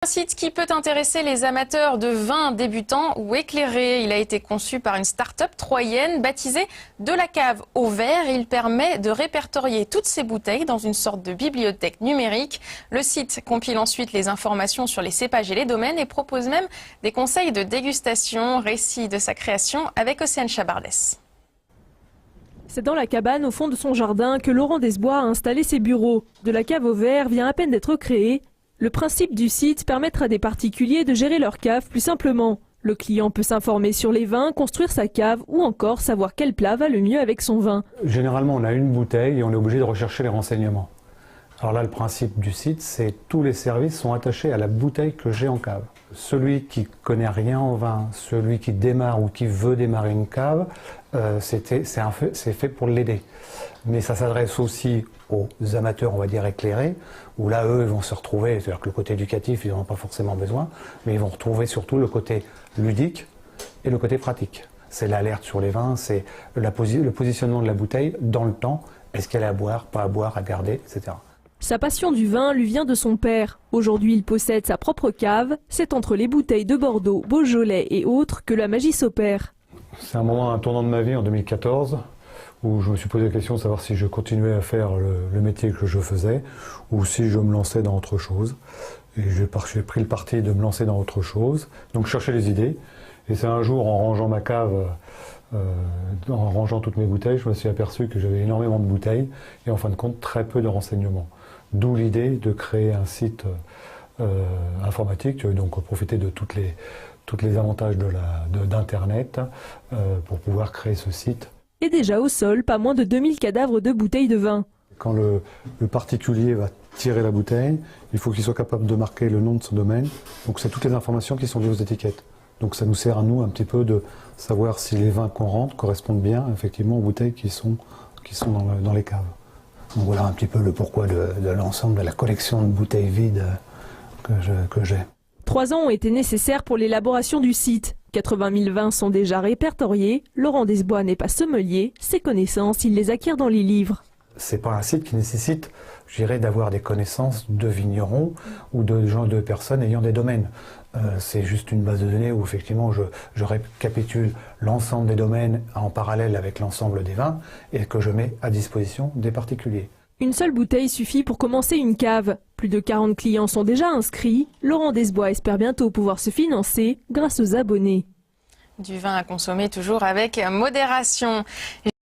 Un site qui peut intéresser les amateurs de vin débutants ou éclairés. Il a été conçu par une start-up troyenne baptisée De la cave au verre. Il permet de répertorier toutes ces bouteilles dans une sorte de bibliothèque numérique. Le site compile ensuite les informations sur les cépages et les domaines et propose même des conseils de dégustation. Récit de sa création avec Océane Chabardès. C'est dans la cabane au fond de son jardin que Laurent Desbois a installé ses bureaux. De la cave au verre vient à peine d'être créé. Le principe du site permettra à des particuliers de gérer leur cave plus simplement. Le client peut s'informer sur les vins, construire sa cave ou encore savoir quel plat va le mieux avec son vin. Généralement, on a une bouteille et on est obligé de rechercher les renseignements. Alors là, le principe du site, c'est que tous les services sont attachés à la bouteille que j'ai en cave. Celui qui connaît rien en vin, celui qui démarre ou qui veut démarrer une cave, c'est fait pour l'aider. Mais ça s'adresse aussi aux amateurs, on va dire, éclairés, où là, eux, ils vont se retrouver, c'est-à-dire que le côté éducatif, ils n'en ont pas forcément besoin, mais ils vont retrouver surtout le côté ludique et le côté pratique. C'est l'alerte sur les vins, c'est le positionnement de la bouteille dans le temps, est-ce qu'elle est à boire, pas à boire, à garder, etc. Sa passion du vin lui vient de son père. Aujourd'hui, il possède sa propre cave. C'est entre les bouteilles de Bordeaux, Beaujolais et autres que la magie s'opère. C'est un tournant de ma vie en 2014, où je me suis posé la question de savoir si je continuais à faire le métier que je faisais, ou si je me lançais dans autre chose. Et j'ai pris le parti de me lancer dans autre chose, donc je cherchais les idées. Et c'est un jour, en rangeant ma cave, en rangeant toutes mes bouteilles, je me suis aperçu que j'avais énormément de bouteilles, et en fin de compte, très peu de renseignements. D'où l'idée de créer un site informatique, donc profiter de tous les avantages d'Internet pour pouvoir créer ce site. Et déjà au sol, pas moins de 2000 cadavres de bouteilles de vin. Quand le particulier va tirer la bouteille, il faut qu'il soit capable de marquer le nom de son domaine. Donc c'est toutes les informations qui sont liées aux étiquettes. Donc ça nous sert à nous un petit peu de savoir si les vins qu'on rentre correspondent bien effectivement aux bouteilles qui sont dans les caves. Donc voilà un petit peu le pourquoi de l'ensemble de la collection de bouteilles vides que j'ai. 3 ans ont été nécessaires pour l'élaboration du site. 80 000 vins sont déjà répertoriés. Laurent Desbois n'est pas sommelier. Ses connaissances, il les acquiert dans les livres. C'est pas un site qui nécessite, je dirais, d'avoir des connaissances de vignerons ou de personnes ayant des domaines. C'est juste une base de données où effectivement je récapitule l'ensemble des domaines en parallèle avec l'ensemble des vins et que je mets à disposition des particuliers. Une seule bouteille suffit pour commencer une cave. Plus de 40 clients sont déjà inscrits. Laurent Desbois espère bientôt pouvoir se financer grâce aux abonnés. Du vin à consommer toujours avec modération.